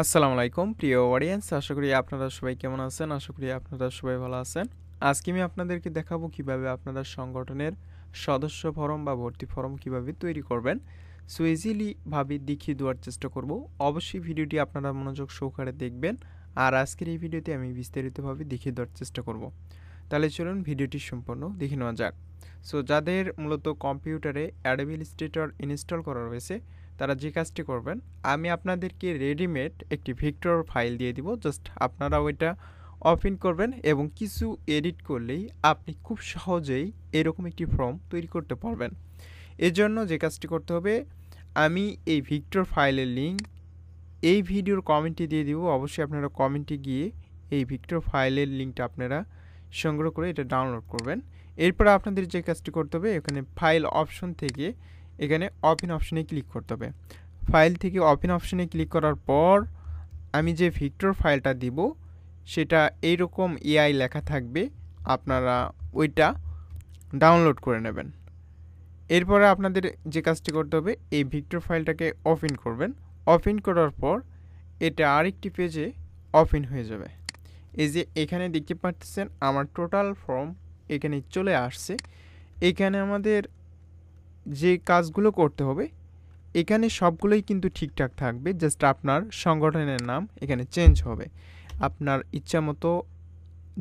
আসসালামু আলাইকুম প্রিয় অডিয়েন্স, আশা করি আপনারা সবাই কেমন আছেন। আশা করি আপনারা সবাই ভালো আছেন। আজকে আমি আপনাদেরকে দেখাবো কিভাবে আপনারা সংগঠনের সদস্য ফরম বা ভর্তি ফরম কিভাবে তৈরি করবেন। সো ইজিলি ভাবে দেখিয়ে দেওয়ার চেষ্টা করব। অবশ্যই ভিডিওটি আপনারা মনোযোগ সহকারে দেখবেন। আর আজকের এই ভিডিওতে আমি বিস্তারিতভাবে দেখিয়ে দেওয়ার চেষ্টা করব। তাহলে চলুন ভিডিওটি সম্পূর্ণ দেখে নেওয়া যাক। সো যাদের মূলত কম্পিউটারে অ্যাডোবি ইলাস্ট্রেটর ইনস্টল করা রয়েছে তারা যে কাজটি করবেন, আমি আপনাদেরকে রেডিমেড একটি ভিক্টর ফাইল দিয়ে দিব। জাস্ট আপনারা ওইটা ওপেন করবেন এবং কিছু এডিট করলেই আপনি খুব সহজেই এরকম একটি ফর্ম তৈরি করতে পারবেন। এজন্য যে কাজটি করতে হবে, আমি এই ভিক্টর ফাইলের লিঙ্ক এই ভিডিওর কমেন্টে দিয়ে দিব। অবশ্যই আপনারা কমেন্টে গিয়ে এই ভিক্টর ফাইলের লিঙ্কটা আপনারা সংগ্রহ করে এটা ডাউনলোড করবেন। এরপর আপনাদের যে কাজটি করতে হবে, এখানে ফাইল অপশন থেকে এখানে ওপেন অপশনে ক্লিক করতে হবে। ফাইল থেকে ওপেন অপশনে ক্লিক করার পর আমি যে ভিক্টর ফাইলটা দিব সেটা এইরকম এআই লেখা থাকবে, আপনারা ওইটা ডাউনলোড করে নেবেন। এরপরে আপনাদের যে কাজটি করতে হবে, এই ভিক্টর ফাইলটাকে ওপেন করবেন। ওপেন করার পর এটা আরেকটি পেজে ওপেন হয়ে যাবে। এই যে এখানে দেখতে পাচ্ছেন আমার টোটাল ফর্ম এখানে চলে আসছে। এখানে আমাদের যে কাজগুলো করতে হবে এখানে সবগুলোই কিন্তু ঠিকঠাক থাকবে, জাস্ট আপনার সংগঠনের নাম এখানে চেঞ্জ হবে। আপনার ইচ্ছামতো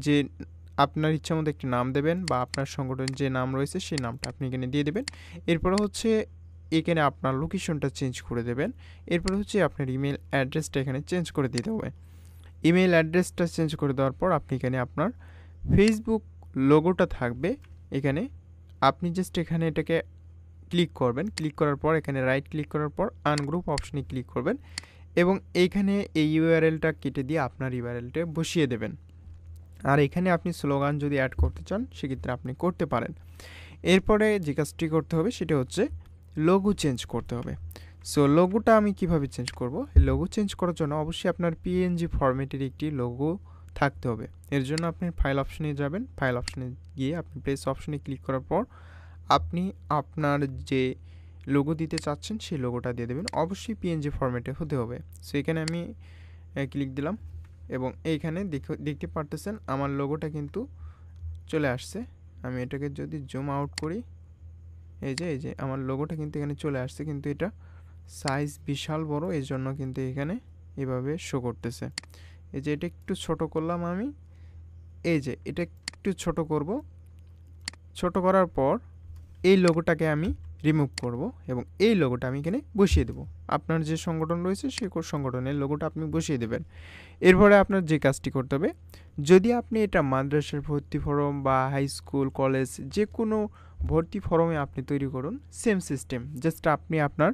যে আপনার ইচ্ছামতো একটি নাম দেবেন বা আপনার সংগঠনের যে নাম রয়েছে সেই নামটা আপনি এখানে দিয়ে দেবেন। এরপরে হচ্ছে এখানে আপনার লোকেশনটা চেঞ্জ করে দেবেন। এরপরে হচ্ছে আপনার ইমেল অ্যাড্রেসটা এখানে চেঞ্জ করে দিতে হবে। ইমেল অ্যাড্রেসটা চেঞ্জ করে দেওয়ার পর আপনি এখানে আপনার ফেসবুক লোগোটা থাকবে। এখানে আপনি জাস্ট এখানে এটাকে ক্লিক করবেন। ক্লিক করার পর এখানে রাইট ক্লিক করার পর আনগ্রুপ অপশনে ক্লিক করবেন এবং এইখানে এই ইউআরএলটা কেটে দিয়ে আপনার ইউআরএলটা বসিয়ে দেবেন। আর এখানে আপনি স্লোগান যদি অ্যাড করতে চান সেক্ষেত্রে আপনি করতে পারেন। এরপরে যে কাজটি করতে হবে সেটা হচ্ছে লোগো চেঞ্জ করতে হবে। সো লোগোটা আমি কিভাবে চেঞ্জ করব? এই লোগো চেঞ্জ করার জন্য অবশ্যই আপনার পিএনজি ফরম্যাটের একটি লোগো থাকতে হবে। এর জন্য আপনি ফাইল অপশনে যাবেন। ফাইল অপশনে গিয়ে আপনি প্লেস অপশনে ক্লিক করার পর আপনি আপনার যে লোগো দিতে চাচ্ছেন সেই লোগোটা দিয়ে দেবেন। অবশ্যই পিএনজি ফরম্যাটে হতে হবে। সো এখানে আমি ক্লিক দিলাম এবং এইখানে দেখতে পারতেছেন আমার লোগোটা কিন্তু চলে আসছে। আমি এটাকে যদি জুম আউট করি, এই যে আমার লোগোটা কিন্তু এখানে চলে আসছে, কিন্তু এটা সাইজ বিশাল বড়, এই জন্য কিন্তু এখানে এভাবে শো করতেছে। এই যে এটা একটু ছোট করলাম আমি, এই যে এটা একটু ছোট করব। ছোট করার পর এই লোগোটাকে আমি রিমুভ করব এবং এই লোগোটা আমি এখানে বসিয়ে দেব। আপনার যে সংগঠন রয়েছে সেই সংগঠনের লোগোটা আপনি বসিয়ে দেবেন। এরপরে আপনার যে কাজটি করতে হবে, যদি আপনি এটা মাদ্রাসার ভর্তি ফরম বা হাই স্কুল কলেজ যে কোনো ভর্তি ফরমে আপনি তৈরি করুন, সেম সিস্টেম। জাস্ট আপনি আপনার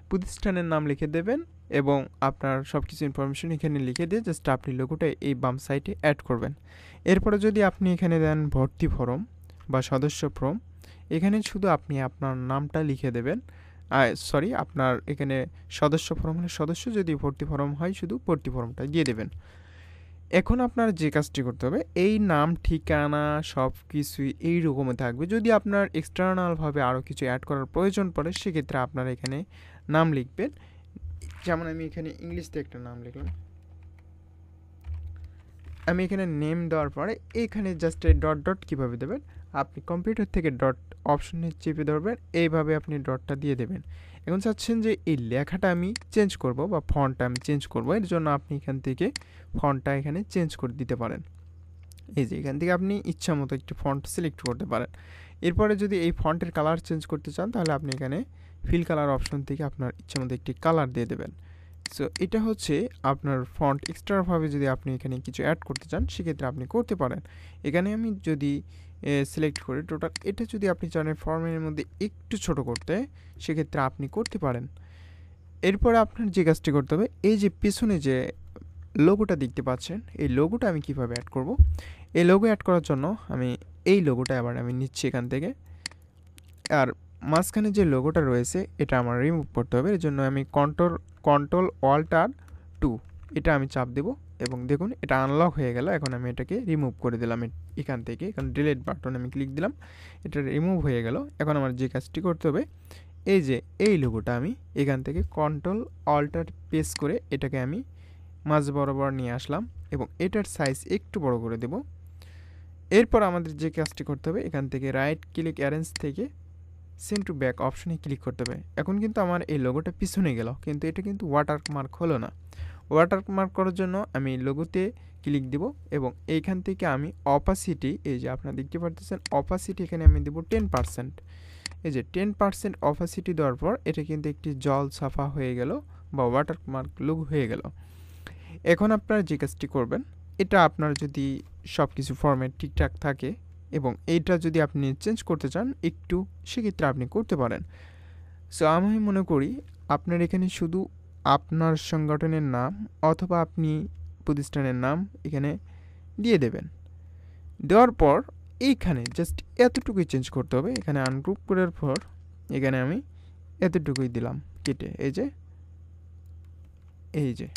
প্রতিষ্ঠানের নাম লিখে দেবেন এবং আপনার সব কিছু ইনফরমেশন এখানে লিখে দিয়ে জাস্ট আপনি লোগোটা এই বাম সাইডে অ্যাড করবেন। এরপরে যদি আপনি এখানে দেন ভর্তি ফরম বা সদস্য ফরম, এখানে শুধু আপনি আপনার নামটা লিখে দেবেন। সরি, আপনার এখানে সদস্য ফরম হলে সদস্য, যদি ভর্তি ফরম হয় শুধু ভর্তি ফরমটা দিয়ে দেবেন। এখন আপনার যে কাজটি করতে হবে, এই নাম ঠিকানা সব কিছুই এইরকমই থাকবে। যদি আপনার এক্সটার্নালভাবে আরও কিছু অ্যাড করার প্রয়োজন পড়ে সেক্ষেত্রে আপনার এখানে নাম লিখবেন। যেমন আমি এখানে ইংলিশতে একটা নাম লিখলাম। আমি এখানে নেম দেওয়ার পরে এখানে জাস্ট এই ডট ডট কীভাবে দেবেন, আপনি কম্পিউটার থেকে ডট অপশনে চেপে ধরবেন, এইভাবে আপনি ডটটা দিয়ে দেবেন। এখন চাচ্ছেন যে এই লেখাটা আমি চেঞ্জ করব বা ফন্টটা আমি চেঞ্জ করব, এর জন্য আপনি এখান থেকে ফন্টটা এখানে চেঞ্জ করে দিতে পারেন। এই যে এখান থেকে আপনি ইচ্ছা মতো একটি ফন্ট সিলেক্ট করতে পারেন। এরপরে যদি এই ফন্টের কালার চেঞ্জ করতে চান তাহলে আপনি এখানে ফিল কালার অপশন থেকে আপনার ইচ্ছা মতো একটি কালার দিয়ে দেবেন। সো এটা হচ্ছে আপনার ফন্ট। এক্সট্রাভাবে যদি আপনি এখানে কিছু অ্যাড করতে চান সেক্ষেত্রে আপনি করতে পারেন। এখানে আমি যদি সিলেক্ট করি টোটাল, এটা যদি আপনি চান ফর্মের মধ্যে একটু ছোট করতে সেক্ষেত্রে আপনি করতে পারেন। এরপরে আপনার যে কাজটি করতে হবে, এই যে পেছনে যে লোগোটা দেখতে পাচ্ছেন এই লোগোটা আমি কিভাবে অ্যাড করব। এই লোগো অ্যাড করার জন্য আমি এই লোগোটা আবার আমি নিচ্ছি এখান থেকে। আর মাঝখানে যে লোগোটা রয়েছে এটা আমার রিমুভ করতে হবে। এর জন্য আমি কন্ট্রোল অল্টার 2 এটা আমি চাপ দেব এবং দেখুন এটা আনলক হয়ে গেল। এখন আমি এটাকে রিমুভ করে দিলাম এখান থেকে। এখন ডিলিট বাটন আমি ক্লিক দিলাম, এটা রিমুভ হয়ে গেল। এখন আমার যে কাজটি করতে হবে, এই যে এই লোগোটা আমি এখান থেকে কন্ট্রোল অল্টার প্রেস করে এটাকে আমি মাঝ বরাবর নিয়ে আসলাম এবং এটার সাইজ একটু বড় করে দেব। এরপর আমাদের যে কাজটি করতে হবে, এখান থেকে রাইট ক্লিক অ্যারেঞ্জ থেকে সেন্ড টু ব্যাক অপশনে ক্লিক করতে হবে। এখন কিন্তু আমার এই লোগোটা পিছনে গেল, কিন্তু এটা কিন্তু ওয়াটারমার্ক হলো না। ওয়াটারমার্ক করার জন্য আমি লোগোতে ক্লিক দেব এবং এইখান থেকে আমি অপাসিটি, এই যে আপনারা দেখতে পারতেছেন অপাসিটি, এখানে আমি দেব 10%। এই যে 10% অপাসিটি দেওয়ার পর এটা কিন্তু একটি জল সাফা হয়ে গেল বা ওয়াটারমার্ক লোগো হয়ে গেল। এখন আপনারা যে কাজটি করবেন, এটা আপনার যদি সব কিছু ফরম্যাট ঠিকঠাক থাকে এবং এইটা যদি আপনি চেঞ্জ করতে চান একটু, সেক্ষেত্রে আপনি করতে পারেন। সো আমি মনে করি আপনার এখানে শুধু আপনার সংগঠনের নাম অথবা আপনি প্রতিষ্ঠানের নাম এখানে দিয়ে দেবেন। দেওয়ার পর এইখানে জাস্ট এতটুকুই চেঞ্জ করতে হবে। এখানে আনগ্রুপ করার পর এখানে আমি এতটুকুই দিলাম কেটে, এই যে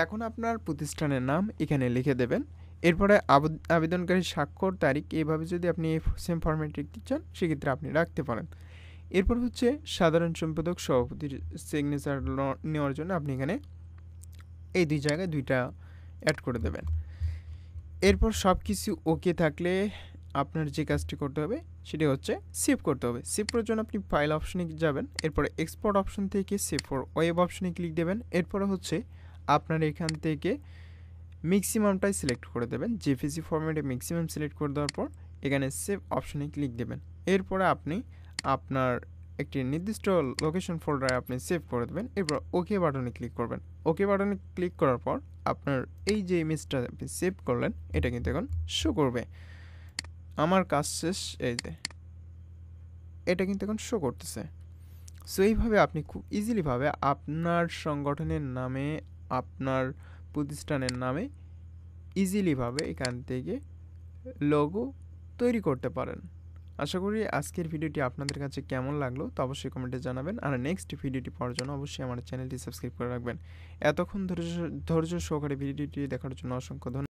এখন আপনার প্রতিষ্ঠানের নাম এখানে লিখে দেবেন। এরপরে আবেদনকারী স্বাক্ষর তারিখ, এইভাবে যদি আপনি সেম ফরম্যাট রাখতে চান সেক্ষেত্রে আপনি রাখতে পারেন। এরপর হচ্ছে সাধারণ সম্পাদক সভাপতির সিগনেচার নেওয়ার জন্য আপনি এখানে এই দুই জায়গায় দুইটা অ্যাড করে দেবেন। এরপর সব কিছু ওকে থাকলে আপনার যে কাজটি করতে হবে সেটি হচ্ছে সেভ করতে হবে। সেভ করার জন্য আপনি ফাইল অপশনে যাবেন, এরপরে এক্সপোর্ট অপশন থেকে সেভ ফর ওয়েব অপশনে ক্লিক দেবেন। এরপরে হচ্ছে আপনার এখান থেকে ম্যাক্সিমামটাই সিলেক্ট করে দেবেন। জেপিজি ফরম্যাটে ম্যাক্সিমাম সিলেক্ট করে দেওয়ার পর এখানে সেভ অপশনে ক্লিক দেবেন। এরপরে আপনি আপনার একটি নির্দিষ্ট লোকেশন ফোল্ডারে আপনি সেভ করে দেবেন। এরপর ওকে বাটনে ক্লিক করবেন। ওকে বাটনে ক্লিক করার পর আপনার এই যে ইমেজটা আপনি সেভ করলেন এটা কিন্তু এখন শো করবে। আমার কাজ শেষ, এই যে এটা কিন্তু এখন শো করতেছে। সো এইভাবে আপনি খুব ইজিলিভাবে আপনার সংগঠনের নামে, আপনার প্রতিষ্ঠানের নামে ইজিলিভাবে এখান থেকে লোগো তৈরি করতে পারেন। আশা করি আজকের ভিডিওটি আপনাদের কাছে কেমন লাগলো তা অবশ্যই কমেন্টে জানাবেন। আর নেক্সট ভিডিওটি পাওয়ার জন্য অবশ্যই আমার চ্যানেলটি সাবস্ক্রাইব করে রাখবেন। এতক্ষণ ধৈর্য সহকারে ভিডিওটি দেখার জন্য অসংখ্য ধন্যবাদ।